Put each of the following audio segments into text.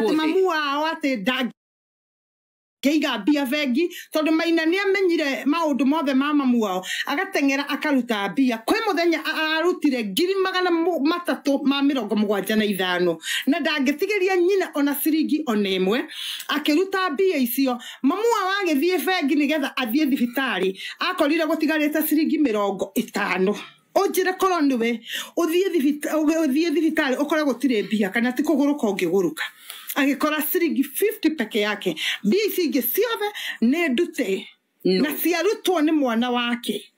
ati mamu wao ati keiga bia vengi tondu maina ni amenyire maundu mothe ma mamu wao agatengera akaruta bia kwi muthenya arutire 375 na ndangitigiria nyina ona ciringi ona imwe akiruta bia icio mamu wao agithie vengi nigetha athie thibitari akorire gutigarite ciringi 50 ojire korwo niwe uthie thibitari ukore gutire bia kana ti kuguruka ungiguruka agikora ciringi 50 peke yake bia ici ingi ciothe ne ndute na ciarutwo ni mwana wake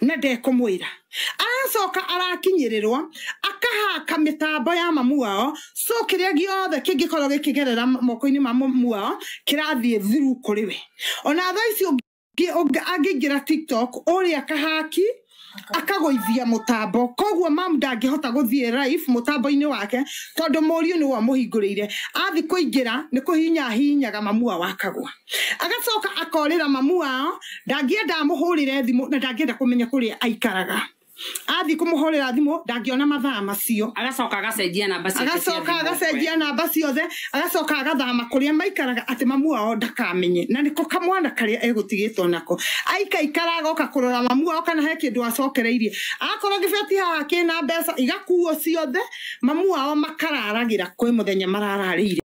na ndekumwira aracoka arakinyirirwa akahaka mitambo ya mamu wao so kiria giothe kingikorwo gikigerera moko-ini ma mamu wao kirathie thiru kuri we ona tha icio angingira TikTok uri akahaki akagoithia mutambo koguo mamu ndangihota guthie live mutambo-ini wake tondu muriu ni wa muhingurire athi kuingira ni kuhinyaga mamu wao akagwa agacoka akorira mamu wao ndangienda muhurire thimu na ndangienda kumenya kuria aikaraga athi kumuhorera thimu ndangiona mathaa macio agacoka agacenjia namba ciothe agacoka agathama kuria maikaraga ati mamu wao ndakamenye na niko kamwana karia egutigitwo nako aikaraga oka kurora mamu wao kana he kindu acokereirie akorwo gibeti haha kina mbeca igakuo ciothe mamu wao makararagira kwi muthenya marararire